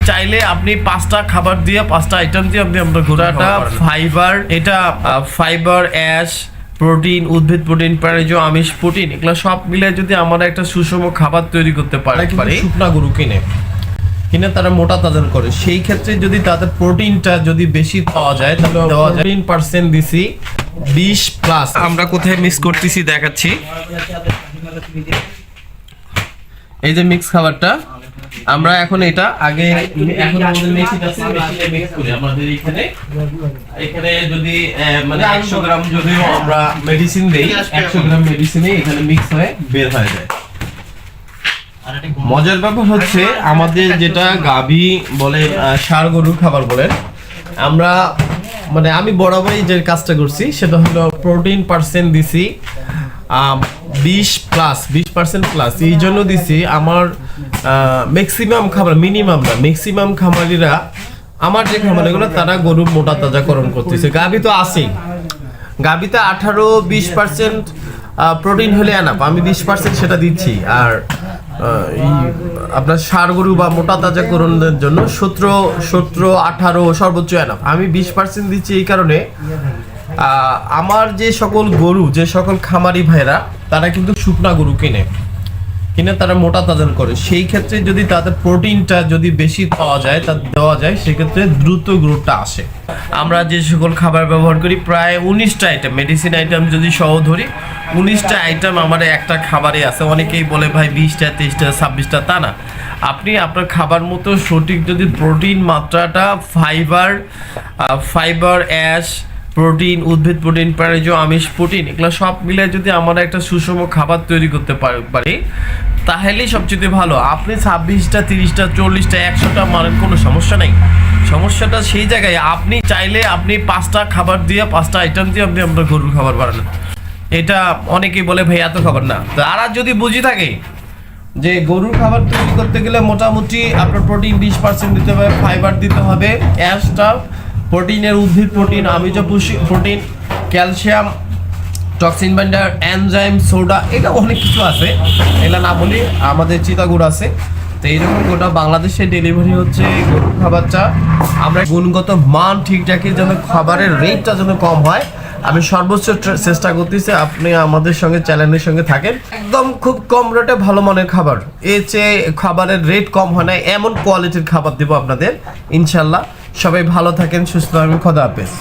চাইলে আপনি 5টা খাবার দিয়ে 5টা আইটেম দিয়ে আপনি আপনার গোটাটা ফাইবার, এটা ফাইবার, অ্যাশ, প্রোটিন, উদ্ভিদ প্রোটিন, প্রাণীজ আমিষ প্রোটিন, এগুলো সব মিলে যদি আমরা একটা সুষম খাবার তৈরি করতে পারি। শুকনা গরু কিনে তারা মোটা তাজান করে, সেই ক্ষেত্রে যদি তাদের প্রোটিনটা যদি বেশি পাওয়া যায় তাহলে দেওয়া যায় 10% দিছি 20+। আমরা কোথায় মিক্স করতেছি দেখাচ্ছি। এই যে মিক্স খাবারটা আমরা এখন এটা আগে এখন আমাদের মেশিন আছে, মেশিনে মিক্স করি আমাদের এখানে যদি মানে 100 গ্রাম যদি আমরা মেডিসিন দেই, 100 গ্রাম মেডিসিনে এখানে মিক্স হয়ে বের হয়ে যায়। মজার ব্যাপার হচ্ছে আমাদের যেটা গাভী বলে ষাঁড় গরুর খাবার বলেন, আমরা মানে আমি বরাবরই যে কাজটা করছি সেটা হলো প্রোটিন পার্সেন্ট দিছি 20+, এই জন্য দিছি আমার ম্যাক্সিমাম খাবার, মিনিমাম না ম্যাক্সিমাম খামারিরা আমার যে খামারিগুলো তারা গরু মোটা তাজাকরণ করতেছে। গাভী তো আছেই, গাভীতে 18-20% প্রোটিন হলে এনাফ, আমি 20% সেটা দিচ্ছি। আর আপনার ষাঁড় গরু বা মোটা তাজাকরণের জন্য 17-18 সর্বোচ্চ এনাফ, আমি 20% দিচ্ছি। এই কারণে আমার যে সকল গরু, যে সকল খামারি ভাইরা তারা কিন্তু শুকনা গরু কিনে তারা মোটা তাজান করে, সেই ক্ষেত্রে যদি তাদের প্রোটিনটা যদি বেশি পাওয়া যায় তা দেওয়া যায়, সেক্ষেত্রে দ্রুত গ্রোথটা আসে। আমরা যে সকল খাবার ব্যবহার করি প্রায় 19টা আইটেম, মেডিসিন আইটেম যদি সহ ধরি 19টা আইটেম আমার একটা খাবারে আছে। অনেকেই বলে ভাই 20টা, 23টা, 26টা, তা না। আপনি আপনার খাবার মতো সঠিক যদি প্রোটিন মাত্রাটা, ফাইবার, অ্যাশ, প্রোটিন, উদ্ভিদ প্রোটিন, প্রাণীজ আমিষ প্রোটিন, এগুলো সব মিলে যদি আমরা একটা সুষম খাবার তৈরি করতে পারি তাহলেই সবচেয়ে ভালো। আপনি 26টা, 30টা, 40টা, 100টা মানেন কোনো সমস্যা নেই। সমস্যাটা সেই জায়গায় আপনি চাইলে আপনি 5টা খাবার দিয়ে 5টা আইটেম দিয়ে আপনি আপনার গরুর খাবার বানান। এটা অনেকেই বলে ভাই এত খাবার না, আর যদি বুঝি থাকে যে গরুর খাবার তৈরি করতে গেলে মোটামুটি আপনার প্রোটিন 20% দিতে হবে, ফাইবার দিতে হবে, অ্যাশটা প্রোটিনের, উদ্ভিদ প্রোটিন, আমিষ protein, calcium, toxin binder, enzyme, soda, এটা অনেক কিছু আছে, এগুলো না বলি আমাদের চিতাগুড় আছে। তো এইরকম গোটা বাংলাদেশে ডেলিভারি হচ্ছে গরুর খাবারটা। আমরা গুণগত মান ঠিক রাখি যেন খাবারের রেটটা যেন কম হয়, আমি সর্বোচ্চ চেষ্টা করতেছি। আপনি আমাদের সঙ্গে চ্যানেলের সঙ্গে থাকেন, একদম খুব কম রেটে ভালো মানের খাবার, এর চেয়ে খাবারের রেট কম হয় না এমন কোয়ালিটির খাবার দেবো আপনাদের ইনশাল্লাহ। সবাই ভালো থাকেন, সুস্থ থাকেন, খোদা হাফেজ।